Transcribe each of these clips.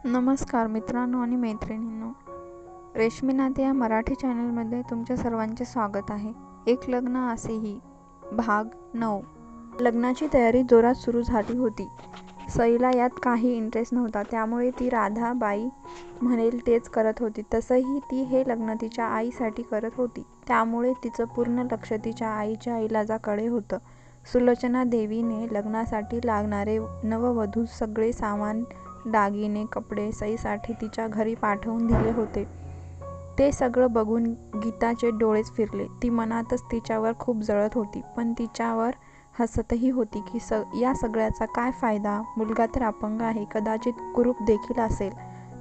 नमस्कार मित्रांनो आणि मैत्रिणींनो, रेशमी नाते या मराठी चॅनलमध्ये तुमच्या सर्वांचे स्वागत आहे. एक लग्न असेही भाग 9. लग्नाची तयारी जोरात सुरू झाली होती. सईला यात काही इंटरेस्ट नव्हता, त्यामुळे ती राधाबाई म्हणेल तेच करत होती. तसंही ती हे लग्न तिच्या आईसाठी करत होती, त्यामुळे तिचं पूर्ण लक्ष तिच्या आईच्या इलाजाकडे होतं. सुलोचना देवीने लग्नासाठी लागणारे नववधू सगळे सामान, दागिने, कपडे सईसाठी तिच्या घरी पाठवून दिले होते. ते सगळं बघून गीताचे डोळेच फिरले. ती मनातच तिच्यावर खूप जळत होती, पण तिच्यावर हसतही होती की या सगळ्याचा काय फायदा? मुलगा तर अपंग आहे, कदाचित कुरूप देखील असेल,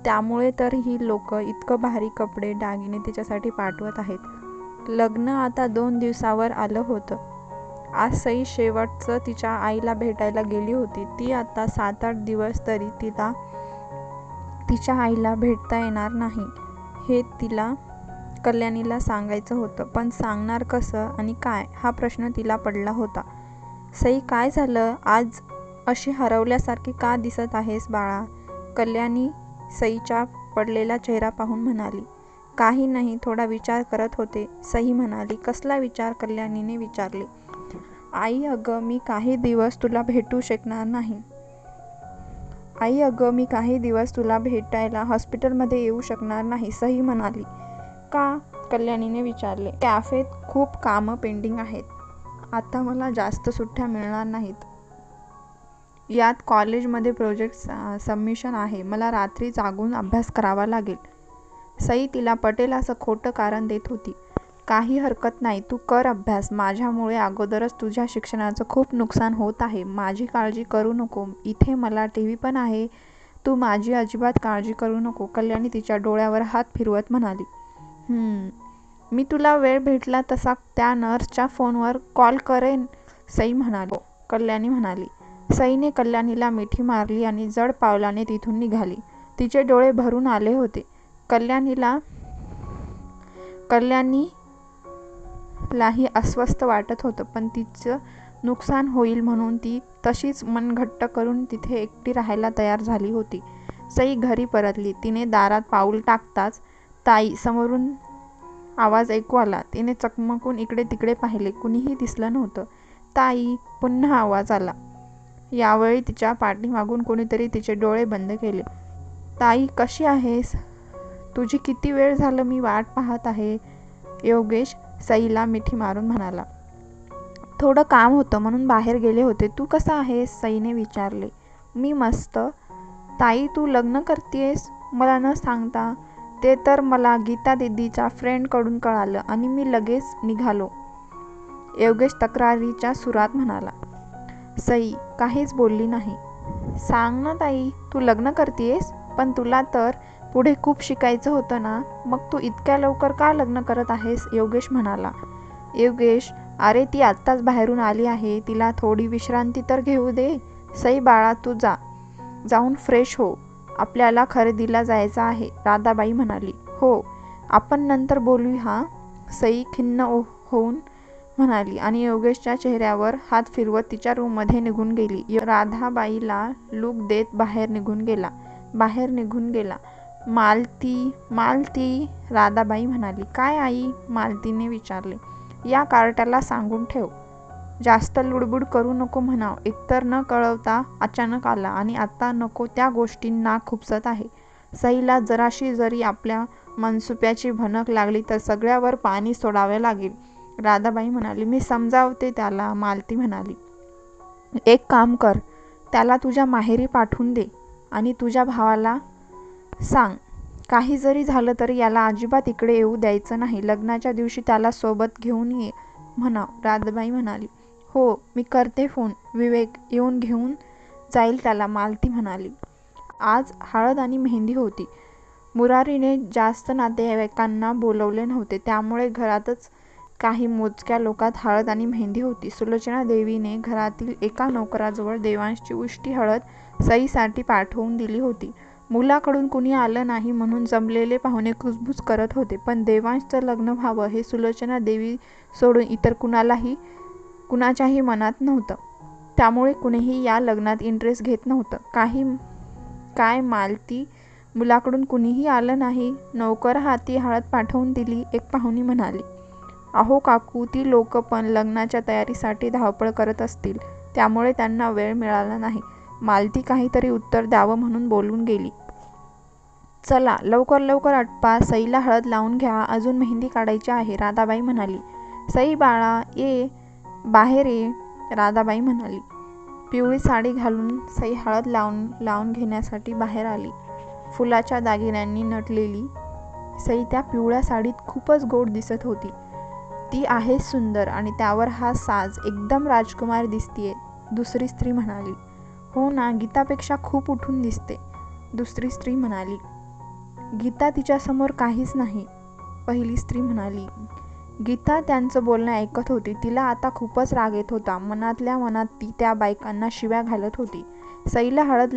त्यामुळे तर ही लोक इतकं भारी कपडे, दागिने तिच्यासाठी पाठवत आहेत. लग्न आता 2 दिवसावर आलं होतं. आज सई शेवटचं तिच्या आईला भेटायला गेली होती. ती आता 7-8 दिवस तरी तिला तिच्या आईला भेटता येणार नाही हे तिला कल्याणीला सांगायचं होतं, पण सांगणार कसं आणि काय हा प्रश्न तिला पडला होता. सई, काय झालं? आज अशी हरवल्यासारखी का दिसत आहेस बाळा? कल्याणी सईचा पडलेला चेहरा पाहून म्हणाली. काही नाही, थोडा विचार करत होते, सई म्हणाली. कसला विचार? कल्याणीने विचारले. आई, अगं मी काही दिवस तुला भेटू शकणार नाही. आई, अगं मी काही दिवस तुला भेटायला हॉस्पिटलमध्ये येऊ शकणार नाही, सई म्हणाली. का? कल्याणीने विचारले. कॅफेत खूप कामं पेंडिंग आहेत. आता मला जास्त सुट्ट्या मिळणार नाहीत. यात कॉलेजमध्ये प्रोजेक्ट सबमिशन आहे. मला रात्री जागून अभ्यास करावा लागेल. सई तिला पटेल असं खोटं कारण देत होती. काही हरकत नाही, तू कर अभ्यास. माझ्यामुळे अगोदरच तुझ्या शिक्षणाचं खूप नुकसान होत आहे. माझी काळजी करू नको. इथे मला टीव्ही पण आहे. तू माझी अजिबात काळजी करू नको, कल्याणी तिच्या डोळ्यावर हात फिरवत म्हणाली. मी तुला वेळ भेटला तसा त्या नर्सच्या फोनवर कॉल करेन, सई म्हणाली. कल्याणी म्हणाली. सईने कल्याणीला मिठी मारली आणि जड पावलाने तिथून निघाली. तिचे डोळे भरून आले होते. कल्याणीलाही अस्वस्थ वाटत होतं, पण तिचं नुकसान होईल म्हणून ती तशीच मन घट्ट करून तिथे एकटी राहायला तयार झाली होती. सई घरी परतली. तिने दारात पाऊल टाकताच ताई समोरून आवाज ऐकू आला. तिने चकमकून इकडे तिकडे पाहिले. कुणीही दिसलं नव्हतं. ताई, पुन्हा आवाज आला. यावेळी तिच्या पाठीमागून कोणीतरी तिचे डोळे बंद केले. ताई, कशी आहेस? तुझी किती वेळ झालं मी वाट पाहत आहे, योगेश सईला मिठी मारून म्हणाला. थोडं काम होतं म्हणून बाहेर गेले होते. तू कसा आहेस? सईने विचारले. मी मस्त. ताई, तू लग्न करतेयस मला न सांगता? ते तर मला गीता दीदीच्या फ्रेंडकडून कळालं आणि मी लगेच निघालो, योगेश तक्रारीच्या सुरात म्हणाला. सई काहीच बोलली नाही. सांग ना ताई, तू लग्न करतेयस? पण तुला तर पुढे खूप शिकायचं होतं ना, मग तू इतक्या लवकर का लग्न करत आहेस, योगेश म्हणाला. योगेश, अरे ती आत्ताच बाहेरून आली आहे, तिला थोडी विश्रांती तर घेऊ दे. सई बाळा, तू जाऊन फ्रेश हो. आपल्याला खरेदीला जायचं आहे, राधाबाई म्हणाली. हो, आपण नंतर बोलू हा, सई खिन्न होऊन म्हणाली आणि योगेशच्या चेहऱ्यावर हात फिरवत तिच्या रूममध्ये निघून गेली. राधाबाईला लूक देत बाहेर निघून गेला. मालती, राधाबाई म्हणाली. काय आई? मालतीने विचारले. या कार्ट्याला सांगून ठेव, जास्त लुडबुड करू नको म्हणाव. एकतर न कळवता अचानक आला आणि आता नको त्या गोष्टींना खुपसत आहे. सईला जराशी जरी आपल्या मनसुप्याची भनक लागली तर सगळ्यावर पाणी सोडावे लागेल, राधाबाई म्हणाली. मी समजावते त्याला, मालती म्हणाली. एक काम कर, त्याला तुझ्या माहेरी पाठवून दे आणि तुझ्या भावाला सांग, काही जरी झालं तरी याला अजिबात इकडे येऊ द्यायचं नाही. लग्नाच्या दिवशी त्याला सोबत घेऊन ये म्हणाव, राधाबाई म्हणाली. हो, मी करते फोन. विवेक येऊन घेऊन जाईल त्याला, मालती म्हणाली. आज हळद आणि मेहंदी होती. मुरारीने जास्त नातेवाईकांना बोलवले नव्हते, त्यामुळे घरातच काही मोजक्या लोकात हळद आणि मेहंदी होती. सुलोचना देवीने घरातील एका नोकराजवळ देवांशची उष्टी हळद सईसाठी पाठवून दिली होती. मुलाकडून कुणी आलं नाही म्हणून जमलेले पाहुणे कुजबुज करत होते, पण देवांशचं लग्न व्हावं हे सुलोचना देवी सोडून इतर कुणाच्याही मनात नव्हतं. त्यामुळे कुणीही या लग्नात इंटरेस्ट घेत नव्हतं. काय मालती मुलाकडून कुणीही आलं नाही. नौकर हाती हळद पाठवून दिली. एक पाहुणी म्हणाली, अहो काकू, ती लोक पण लग्नाच्या तयारीसाठी धावपळ करत असतील, त्यामुळे त्यांना वेळ मिळाला नाही. मालती काहीतरी उत्तर द्यावं म्हणून बोलून गेली. चला लवकर लवकर आटपा, सईला हळद लावून घ्या, अजून मेहंदी काढायची आहे, राधाबाई म्हणाली. सई बाळा ये, बाहेर ये, राधाबाई म्हणाली. पिवळी साडी घालून सई हळद लावून घेण्यासाठी बाहेर आली. फुलाच्या दागिन्यांनी नटलेली सई त्या पिवळ्या साडीत खूपच गोड दिसत होती. ती आहेच सुंदर आणि त्यावर हा साज, एकदम राजकुमार दिसतीये, दुसरी स्त्री म्हणाली. हो ना, गीतापेक्षा खूप उठून दिसते, दुसरी स्त्री म्हणाली. गीता तिच्यासमोर काहीच नाही, पहिली स्त्री म्हणाली. गीता त्यांचं बोलणं ऐकत होती. तिला आता खूपच राग येत होता. मनातल्या मनात ती त्या बायकांना शिव्या घालत होती. सईला हळद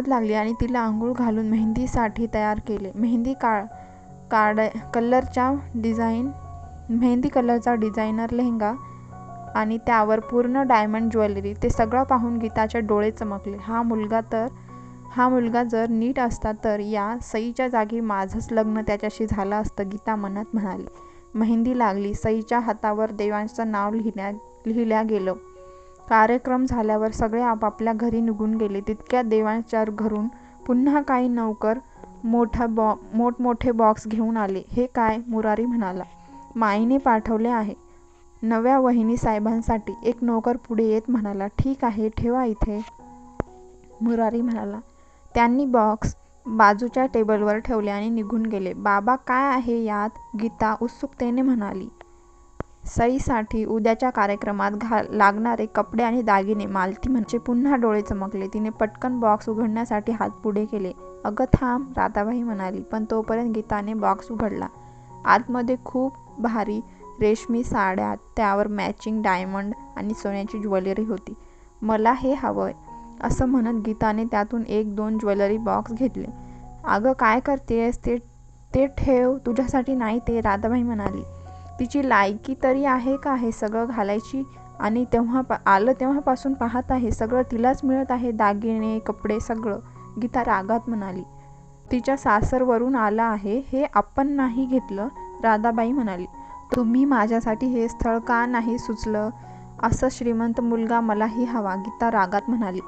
लागली आणि तिला आंघोळ घालून मेहंदीसाठी तयार केले. मेहंदी कलरचा डिझायनर लेहंगा आणि त्यावर पूर्ण डायमंड ज्वेलरी, ते सगळं पाहून गीताचे डोळे चमकले. हा मुलगा जर नीट असता तर या सईच्या जागी माझंच लग्न त्याच्याशी झालं असतं, गीता मनात म्हणाली. मेहंदी लागली. सईच्या हातावर देवांचं नाव लिहिल्या गेलं. कार्यक्रम झाल्यावर सगळे आपापल्या घरी निघून गेले. तितक्यात देवांच्या घरून पुन्हा काही नौकर मोठमोठे बॉक्स घेऊन आले. हे काय? मुरारी म्हणाला. माईने पाठवले आहे, नव्या वहिनी साहेबांसाठी. एक नौकर पुढे येत म्हणाला. ठीक आहे, ठेवा इथे, मुरारी म्हणाला. त्यांनी बॉक्स बाजूच्या टेबलवर ठेवले आणि निघून गेले. बाबा, काय आहे यात? गीता उत्सुकतेने म्हणाली. सईसाठी उद्याच्या कार्यक्रमात लागणारे कपडे आणि दागिने, मालती म्हणजे. पुन्हा डोळे चमकले. तिने पटकन बॉक्स उघडण्यासाठी हात पुढे केले. अगं थांब, राधाबाई म्हणाली, पण तोपर्यंत गीताने बॉक्स उघडला. आतमध्ये खूप भारी रेशमी साड्या, त्यावर मॅचिंग डायमंड आणि सोन्याची ज्वेलरी होती. मला हे हवंय, असं म्हणत गीताने त्यातून 1-2 ज्वेलरी बॉक्स घेतले. अगं काय करतेस? ते ठेव, तुझ्यासाठी नाही ते, राधाबाई म्हणाली. तिची लायकी तरी आहे का हे सगळं घालायची? आणि तेव्हापासून पाहत आहे, सगळं तिलाच मिळत आहे, दागिने, कपडे, सगळं, गीता रागात म्हणाली. तिच्या सासरवरून आला आहे, हे आपण नाही घेतलं, राधाबाई म्हणाली. तुम्ही माझ्यासाठी हे स्थळ का नाही सुचलं? असं श्रीमंत मुलगा मलाही हवा, गीता रागात म्हणाली.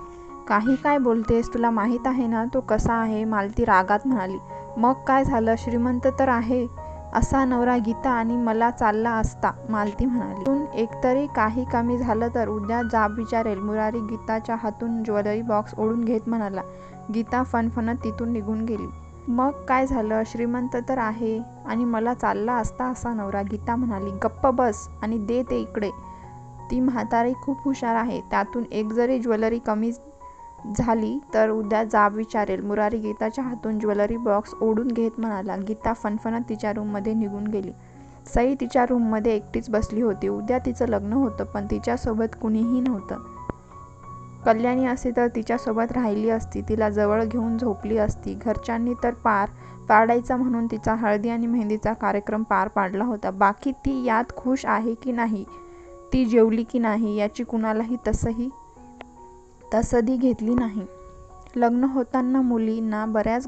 काही काय बोलतेस? तुला माहीत आहे ना तो कसा आहे, मालती रागात म्हणाली. मग काय झालं, श्रीमंत तर आहे. असा नवरा गीता आणि मला चालला असता, मालती म्हणाली. एकतरी काही कमी झालं तर उद्या जाब विचारेल, मुरारी गीताच्या हातून ज्वेलरी बॉक्स ओढून घेत म्हणाला. गीता फणफणत तिथून निघून गेली. मग काय झालं, श्रीमंत तर आहे आणि मला चालला असता असा नवरा, गीता म्हणाली. गप्प बस आणि दे ते इकडे. ती म्हातारी खूप हुशार आहे, त्यातून एक जरी ज्वेलरी कमी झाली तर उद्या जाब विचारेल, मुरारी गीताच्या हातून ज्वेलरी बॉक्स ओढून घेत म्हणाला. गीता फणफणत तिच्या रूममध्ये निघून गेली. सई तिच्या रूममध्ये एकटीच बसली होती. उद्या तिचं लग्न होतं, पण तिच्यासोबत कुणीही नव्हतं. कल्याणी असती तर तिच्यासोबत राहिली असती, तिला जवळ घेऊन झोपली असती. घरच्यांनी तर पार पाडायचा म्हणून तिचा हळदी आणि मेहंदीचा कार्यक्रम पार पाडला होता. बाकी ती यात खुश आहे की नाही, ती जेवली की नाही, याची कुणालाही तसदी घेतली नाही. लग्न होताना मुलींना बऱ्याच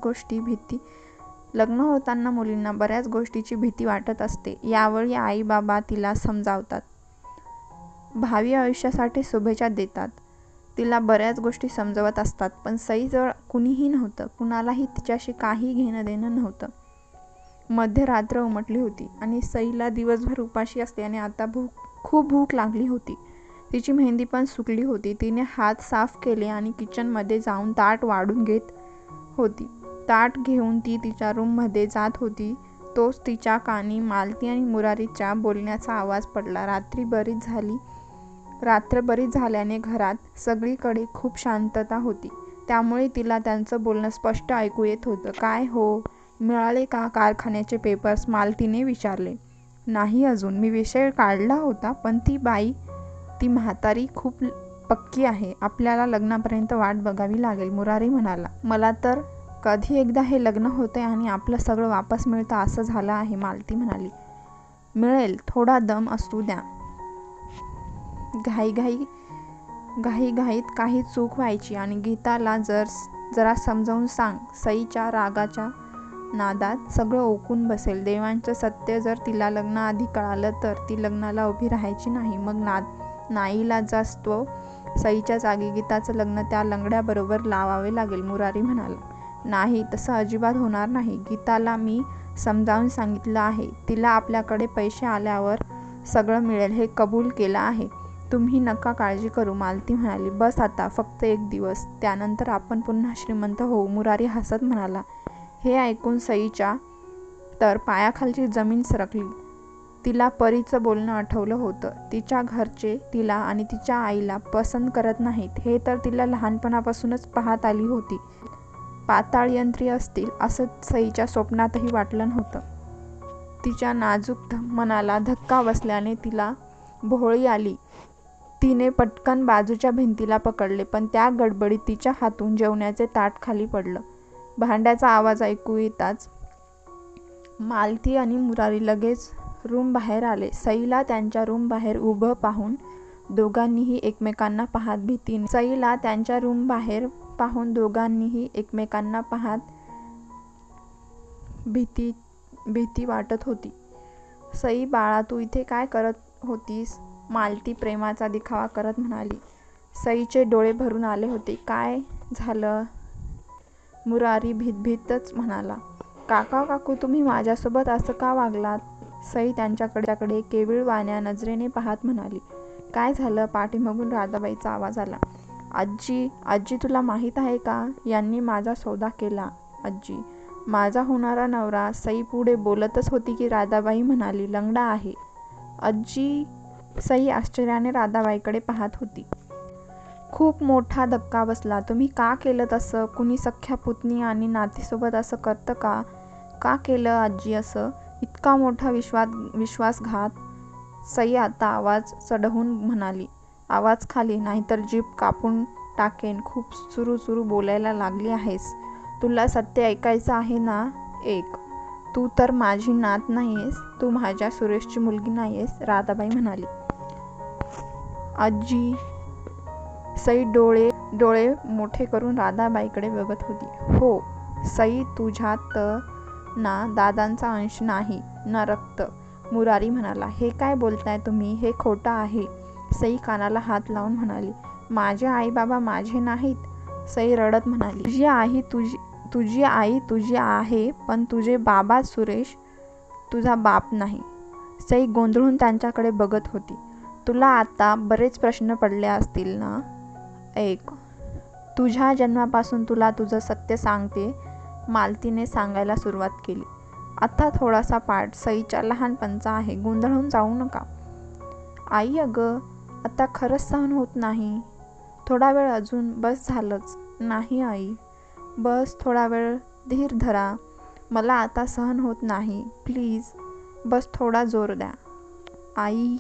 गोष्टीची भीती वाटत असते. यावेळी आई बाबा तिला समजावतात, भावी आयुष्यासाठी शुभेच्छा देतात, तिला बऱ्याच गोष्टी समजवत असतात. पण सईजवळ कुणीही नव्हतं, कुणालाही तिच्याशी काही घेणं देणं नव्हतं. मध्यरात्र उमटली होती आणि सईला दिवसभर उपाशी असल्याने आता खूप भूक लागली होती. तिची मेहंदी पण सुकली होती. तिने हात साफ केले आणि किचनमध्ये जाऊन ताट वाढून घेत होती. ताट घेऊन ती तिच्या रूममध्ये जात होती, तोच तिच्या कानी मालती आणि मुरारीच्या बोलण्याचा आवाज पडला. रात्र बरीच झाल्याने घरात सगळीकडे खूप शांतता होती, त्यामुळे तिला त्यांचं बोलणं स्पष्ट ऐकू येत होतं. काय हो, मिळाले का कारखान्याचे पेपर्स, मालतीने विचारले. नाही अजून, मी विषय काढला होता, पण ती म्हातारी खूप पक्की आहे, आपल्याला लग्नापर्यंत वाट बघावी लागेल, मुरारी म्हणाला. मला तर कधी एकदा हे लग्न होते आणि आपलं सगळं वापस मिळतं असं झालं आहे, मालती म्हणाली. मिळेल, थोडा दम असू द्या. घाईघाईत काही चूक व्हायची आणि गीताला जर जरा समजावून सांग. सईच्या रागाच्या नादात सगळं ओकून बसेल. देवांचं सत्य जर तिला लग्नाआधी कळालं तर ती लग्नाला उभी राहायची नाही. मग नाईलाजास्तव सईच्या जागी गीताचं लग्न त्या लंगड्याबरोबर लावावे लागेल. मुरारी म्हणाला. नाही, तसं अजिबात होणार नाही. गीताला मी समजावून सांगितलं आहे. तिला आपल्याकडे पैसे आल्यावर सगळं मिळेल हे कबूल केलं आहे. तुम्ही नका काळजी करू. मालती म्हणाली. बस आता, फक्त 1 दिवस, त्यानंतर आपण पुन्हा श्रीमंत होऊ. मुरारी हसत म्हणाला. हे ऐकून सईच्या तर पायाखालची जमीन सरकली. तिला परीचं बोलणं आठवलं होतं. तिच्या घरचे तिला आणि तिच्या आईला पसंत करत नाहीत हे तर तिला लहानपणापासूनच पाहत आली होती. पाताळयंत्री असतील असं सईच्या स्वप्नातही वाटलं नव्हतं. तिच्या नाजूक मनाला धक्का बसल्याने तिला भोवळी आली. तिने पटकन बाजूच्या भिंतीला पकडले, पण त्या गडबडीत तिच्या हातून जेवणाचे ताट खाली पडलं. भांड्याचा आवाज ऐकू येताच मालती आणि मुरारी लगेच रूम बाहेर आले. सईला त्यांच्या रूम बाहेर उभं पाहून दोघांनीही एकमेकांना पाहत भीती वाटत होती. सई, बाळा, तू इथे काय करत होतीस? मालती प्रेमाचा दिखावा करत म्हणाली. सईचे डोळे भरून आले होते. काय झालं? मुरारी भीतभीतच म्हणाला. काका काकू, तुम्ही माझ्यासोबत असं का वागलात? सई त्यांच्याकडे केविळवाण्या नजरेने पाहत म्हणाली. काय झालं? पाठीमागून राधाबाईचा आवाज आला. आजी, तुला माहीत आहे का? यांनी माझा सौदा केला. आजी, माझा होणारा नवरा. सई पुढे बोलतच होती की राधाबाई म्हणाली, लंगडा आहे. आजी? सई आश्चर्याने राधाबाईकडे पाहत होती. खूप मोठा धक्का बसला. तुम्ही का केलं तसं? कुणी सख्या पुतणी आणि नातीसोबत असं करतं का? का केलं आजी असं? इतका मोठा विश्वासघात? सई आता आवाज चढवून म्हणाली. आवाज खाली, नाहीतर जीभ कापून टाकेन. खूप सुरू बोलायला लागली आहेस. तुला सत्य ऐकायचं आहे ना? 1. तू तर माझी नात नाहीयेस. तू माझ्या सुरेशची मुलगी नाहीयेस. राधाबाई म्हणाली. आजी? सई डोळे मोठे करून राधाबाईकडे बघत होती. हो. सई, तुझ्यात ना दादांचा अंश नाही ना रक्त. मुरारी म्हणाला. हे काय बोलताय तुम्ही? हे खोटं आहे. सई कानाला हात लावून म्हणाली. माझे आई बाबा माझे नाहीत. सई रडत म्हणाली. तुझी आई तुझी आहे, पण तुझे बाबा सुरेश तुझा बाप नाही. सई गोंधळून त्यांच्याकडे बघत होती. तुला आता बरेच प्रश्न पडले असतील ना? 1. तुझ्या जन्मापासून तुला तुझं सत्य सांगते. मालतीने सांगायला सुरुवात केली. आता थोडासा पाठ सईच्या लहानपणचा आहे. गोंधळून जाऊ नका. आई, अगं, आता खरंच सहन होत नाही. थोडा वेळ अजून. बस झालंच. नाही आई, बस थोडा वेळ धीर धरा. मला आता सहन होत नाही. प्लीज, बस थोडा जोर द्या. आई.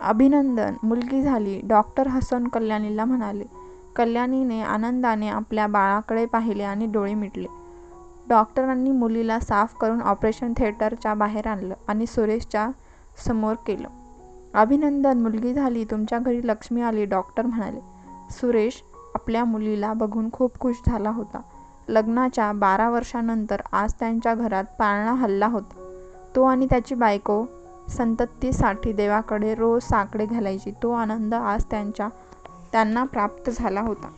अभिनंदन, मुलगी झाली. डॉक्टर हसून कल्याणीला म्हणाले. कल्याणीने आनंदाने आपल्या बाळाकडे पाहिले आणि डोळे मिटले. डॉक्टरांनी मुलीला साफ करून ऑपरेशन थिएटरच्या बाहेर आणलं आणि सुरेशच्या समोर केलं. अभिनंदन, मुलगी झाली. तुमच्या घरी लक्ष्मी आली. डॉक्टर म्हणाले. सुरेश आपल्या मुलीला बघून खूप खुश झाला होता. लग्नाच्या 12 वर्षांनंतर आज त्यांच्या घरात पाळणा हलला होता. तो आणि त्याची बायको संततीसाठी देवाकडे रोज साकडे घालायची. तो आनंद आज त्यांना प्राप्त झाला होता.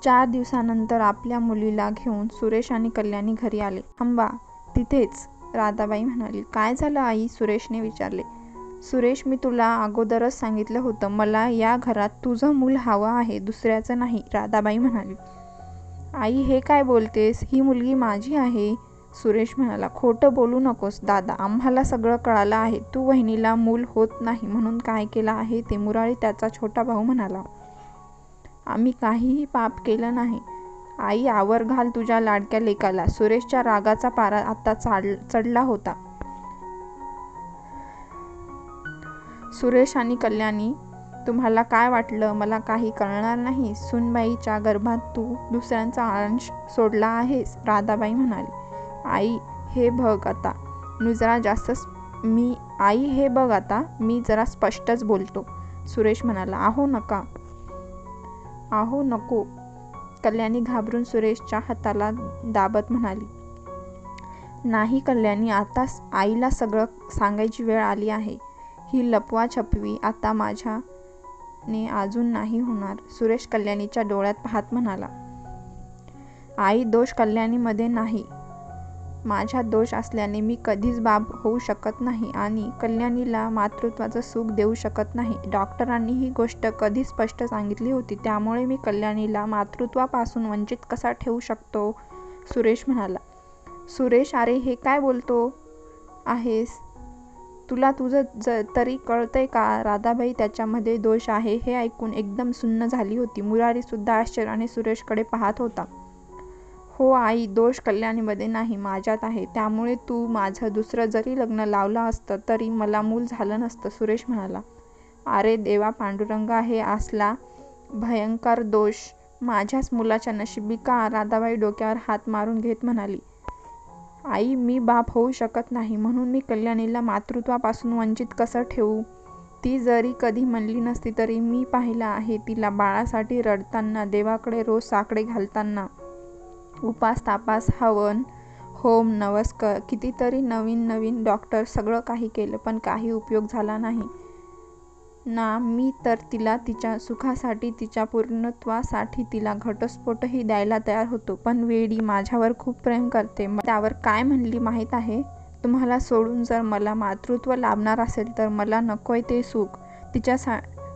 4 दिवसानंतर आपल्या मुलीला घेऊन सुरेश आणि कल्याणी घरी आले. थांबा तिथेच, राधाबाई म्हणाली. काय झालं आई? सुरेशने विचारले. सुरेश, मी तुला अगोदरच सांगितलं होतं, मला या घरात तुझं मूल हवं आहे, दुसऱ्याचं नाही. राधाबाई म्हणाली. आई, हे काय बोलतेस? ही मुलगी माझी आहे. सुरेश म्हणाला. खोटं बोलू नकोस दादा. आम्हाला सगळं कळालं आहे. तू वहिनीला मूल होत नाही म्हणून काय केलं आहे ते. मुरारी त्याचा छोटा भाऊ म्हणाला. आम्ही काहीही पाप केलं नाही. आई, आवर घाल तुझ्या लाडक्या लेकाला. सुरेशच्या रागाचा पारा आता चढला होता. सुरेश आणि कल्याणी, तुम्हाला काय वाटलं मला काही कळणार नाही? सूनबाईच्या गर्भात तू दुसऱ्यांचा अंश सोडला आहेस. राधाबाई म्हणाली. आई, हे बघ आता मी जरा स्पष्टच बोलतो. सुरेश म्हणाला. अहो नको. कल्याणी घाबरून सुरेशच्या हाताला दाबत म्हणाली, नाही कल्याणी, आता आईला सगळं सांगायची वेळ आली आहे. ही लपवाछपवी आता माझ्याने अजून नाही होणार. सुरेश कल्याणीच्या डोळ्यात पाहत म्हणाला, आई, दोष कल्याणीमध्ये नाही. माझ्यात दोष असल्याने मी कधीच बाप होऊ शकत नाही आणि कल्याणीला मातृत्वाचं सुख देऊ शकत नाही. डॉक्टरांनी ही गोष्ट कधीच स्पष्ट सांगितली होती. त्यामुळे मी कल्याणीला मातृत्वापासून वंचित कसा ठेवू शकतो? सुरेश म्हणाला. सुरेश, अरे हे काय बोलतो आहेस? तुला तुझं तरी कळतंय का? राधाबाई, त्याच्यामध्ये दोष आहे हे ऐकून एकदम सुन्न झाली होती. मुरारी सुद्धा आश्चर्याने सुरेशकडे पाहत होता. हो आई, दोष कल्याणीमध्ये नाही, माझ्यात आहे. त्यामुळे तू माझं दुसरं जरी लग्न लावलं असतं तरी मला मूल झालं नसतं. सुरेश म्हणाला. अरे देवा पांडुरंगा, हे असला भयंकर दोष माझ्याच मुलाच्या नशिबी का? राधाबाई डोक्यावर हात मारून घेत म्हणाली. आई, मी बाप होऊ शकत नाही म्हणून मी कल्याणीला मातृत्वापासून वंचित कसं ठेवू? ती जरी कधी म्हणली नसती तरी मी पाहिलं आहे तिला बाळासाठी रडताना, देवाकडे रोज साकडे घालताना, उपास तापास, हवन होम नवस कितीतरी नवीन डॉक्टर सगळं काही केलं पण काही उपयोग झाला नाही ना. मी तर तिला तिच्या सुखासाठी, तिच्या पूर्णत्वासाठी तिला घटस्फोटही द्यायला तयार होतो. पण वेडी माझ्यावर खूप प्रेम करते. त्यावर काय म्हणली माहीत आहे? तुम्हाला सोडून जर मला मातृत्व लाभणार असेल तर मला नकोय ते सुख.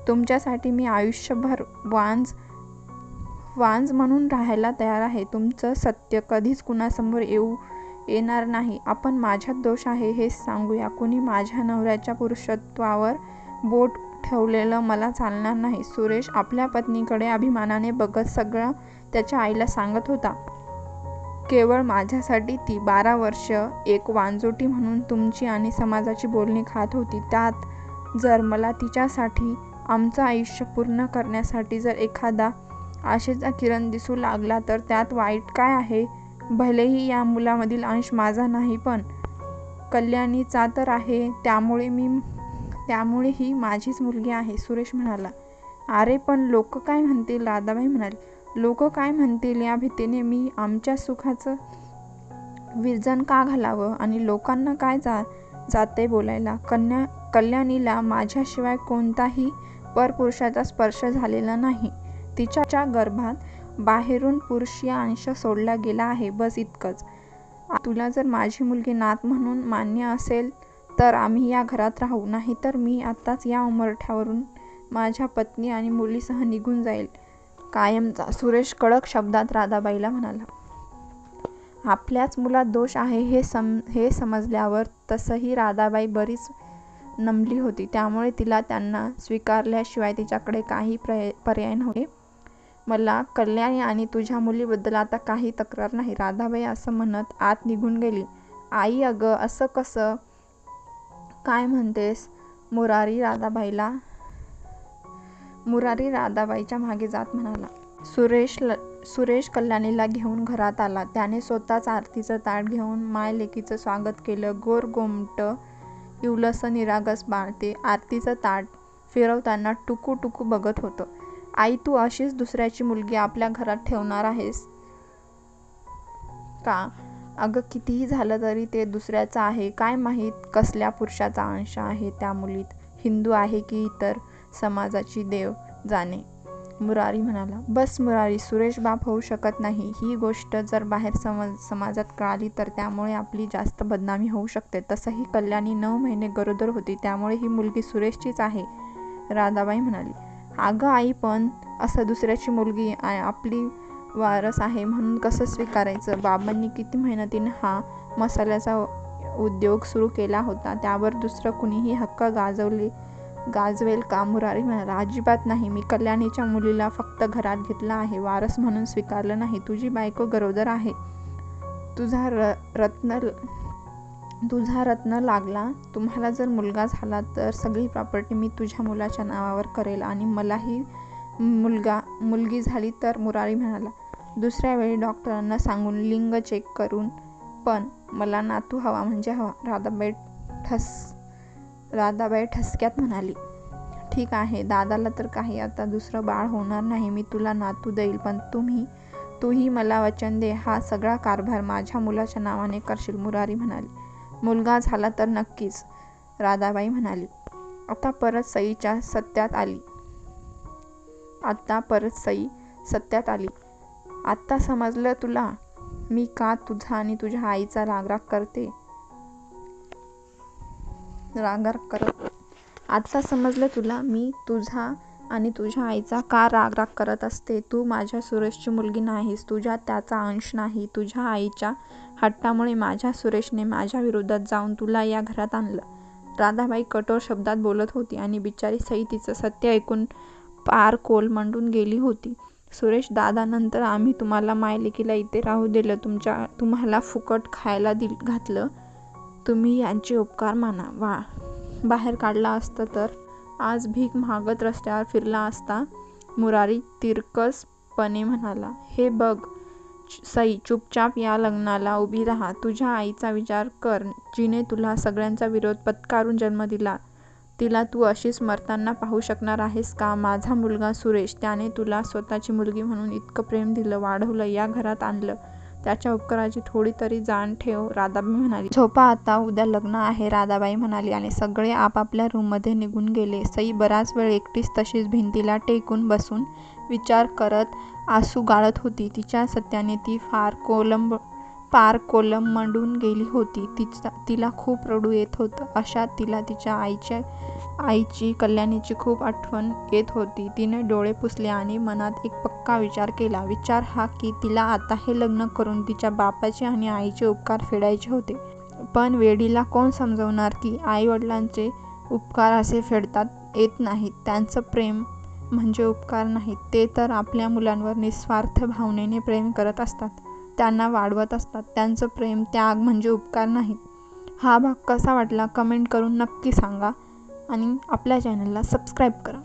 तुमच्यासाठी मी आयुष्यभर वांज म्हणून राहायला तयार आहे. तुमचं सत्य कधीच कुणासमोर येणार नाही. आपण माझ्यात दोष आहे हेच सांगूया. कुणी माझ्या नवऱ्याच्या पुरुषत्वावर बोट ठेवलेलं मला चालणार नाही. सुरेश आपल्या पत्नीकडे अभिमानाने बघत सगळं त्याच्या आईला सांगत होता. केवळ माझ्यासाठी ती 12 वर्ष एक वांजोटी म्हणून तुमची आणि समाजाची बोलणी खात होती. त्यात जर मला तिच्यासाठी, आमचं आयुष्य पूर्ण करण्यासाठी जर एखादा आशेचा किरण दिसू लागला तर त्यात वाईट काय आहे? भलेही या मुलामधील अंश माझा नाही पण कल्याणीचा तर आहे. त्यामुळे ही माझीच मुलगी आहे. सुरेश म्हणाला. अरे पण लोक काय म्हणतील? राधाबाई म्हणाली. लोक काय म्हणतील या भीतीने मी आमच्या सुखाचं विरजन का घालावं? आणि लोकांना काय जाते बोलायला? कल्याणीला माझ्याशिवाय कोणताही परपुरुषाचा स्पर्श झालेला नाही. तिच्या गर्भात बाहेरून पुरुषीय अंश सोडला गेला आहे, बस इतकंच. तुला जर माझी मुलगी नात म्हणून मान्य असेल तर आम्ही या घरात राहू, नाहीतर मी आत्ताच या उंबरठ्यावरून माझ्या पत्नी आणि मुलीसह निघून जाईल कायमचा. सुरेश कडक शब्दात राधाबाईला म्हणाला. आपल्याच मुलात दोष आहे हे समजल्यावर तसही राधाबाई बरीच नमली होती. त्यामुळे तिला त्यांना स्वीकारल्याशिवाय तिच्याकडे काही पर्याय नव्हते. मला कल्याणी आणि तुझ्या मुलीबद्दल आता काही तक्रार नाही, राधाबाई असं म्हणत आत निघून गेली. आई, अगं असं कसं? काय म्हणतेस? मुरारी राधाबाईच्या मागे जात म्हणाला. सुरेश कल्याणीला घेऊन घरात आला. त्याने स्वतःच आरतीचं ताट घेऊन मायलेकीचं स्वागत केलं. गोर गोमटं इवलसं निरागस बाळ ते आरतीचं ताट फिरवताना टुकू टुकू बघत होतं. आई, तू अशीच दुसऱ्याची मुलगी आपल्या घरात ठेवणार आहेस का? अगं कितीही झालं तरी ते दुसऱ्याचं आहे. काय माहीत कसल्या पुरुषाचा अंश आहे त्या मुलीत, हिंदू आहे की इतर समाजाची, देव जाणे. मुरारी म्हणाला. बस मुरारी, सुरेश बाप होऊ शकत नाही. ही गोष्ट जर बाहेर समाजात कळाली तर त्यामुळे आपली जास्त बदनामी होऊ शकते. तसंही कल्याणी 9 महिने गरोदर होती, त्यामुळे ही मुलगी सुरेशचीच आहे, राधाबाई म्हणाली. अगं आई, पण असं दुसऱ्याची मुलगी आपली वारस आहे म्हणून कसं स्वीकारायचं? बाबांनी किती मेहनतीने हा मसाल्याचा उद्योग सुरू केला होता, त्यावर दुसरं कुणीही हक्क गाजवेल का? मुरारी म्हणाला. अजिबात नाही. मी कल्याणीच्या मुलीला फक्त घरात घेतलं आहे, वारस म्हणून स्वीकारलं नाही. तुझी बायको गरोदर आहे. तुझा रत्न लागला. तुम्हाला जर मुलगा झाला तर सगळी प्रॉपर्टी मी तुझ्या मुलाच्या नावावर करेल आणि मलाही मुलगी झाली तर? मुरारी म्हणाला. दुसऱ्या वेळी डॉक्टरांना सांगून लिंग चेक करून, पण मला नातू हवा म्हणजे हवा, राधाबाई ठसक्यात म्हणाली. ठीक आहे, दादाला तर काही आता दुसरं बाळ होणार नाही. मी तुला नातू देईल, पण तुम्ही तूही मला वचन दे, हा सगळा कारभार माझ्या मुलाच्या नावाने करशील. मुरारी म्हणाली. मुलगा झाला तर नक्कीच, राधाबाई म्हणाली. आता परत सई सत्यात आली. आत्ता समजलं तुला मी का तुझा आणि तुझ्या आईचा रागराग करते? आत्ता समजलं तुला मी तुझा आणि तुझ्या आईचा का रागराग करत असते. तू माझ्या सुरेशची मुलगी नाहीस, तुझ्यात त्याचा अंश नाही. तुझ्या आईच्या हट्टामुळे माझ्या सुरेशने माझ्या विरोधात जाऊन तुला या घरात आणलं. राधाबाई कठोर शब्दात बोलत होती आणि बिचारी सई तिचं सत्य ऐकून पार कोलमडून गेली होती. सुरेश दादा, नंतर आम्ही तुम्हाला मायलेकीला इथे राहू दिलं, तुम्हाला फुकट खायला घातलं. तुम्ही यांचे उपकार माना. बाहेर काढला असतं तर आज भीक मागत रस्त्यावर फिरला असता. मुरारी तिरकसपणे म्हणाला. हे बघ सई, चुपचाप या लग्नाला उभी राहा. तुझ्या आईचा विचार कर, जिने तुला सगळ्यांचा विरोध पत्करून जन्म दिला. तिला तू अशीच मरताना पाहू शकणार आहेस का? माझा मुलगा सुरेश, त्याने तुला स्वतःची मुलगी म्हणून इतकं प्रेम दिलं, वाढवलं, या घरात आणलं. त्याच्या उपकाराची थोडी तरी जाण ठेव. राधाबाई म्हणाली. झोपा आता, उद्या लग्न आहे, राधाबाई म्हणाली आणि सगळे आपापल्या रूममध्ये निघून गेले. सई बराच वेळ एकटीच तशीच भिंतीला टेकून बसून विचार करत आसू गाळत होती. तिच्या सत्याने ती पार कोलमडून गेली होती. तिला खूप रडू येत होतं. अशात तिला तिच्या आईची कल्याणीची खूप आठवण येत होती. तिने डोळे पुसले आणि मनात एक पक्का विचार केला. विचार हा की तिला आता हे लग्न करून तिच्या बापाचे आणि आईचे उपकार फेडायचे होते. पण वेडीला कोण समजवणार की आई वडिलांचे उपकार असे फेडतात येत नाहीत. त्यांचं प्रेम म्हणजे उपकार नाहीत. ते तर आपल्या मुलांवर निस्वार्थ भावनेने प्रेम करत असतात, त्यांना वाढवत असतात. त्यांचं प्रेम त्याग म्हणजे उपकार नाहीत. हा भाग कसा वाटला कमेंट करून नक्की सांगा आणि आपल्या चॅनलला सबस्क्राईब करा.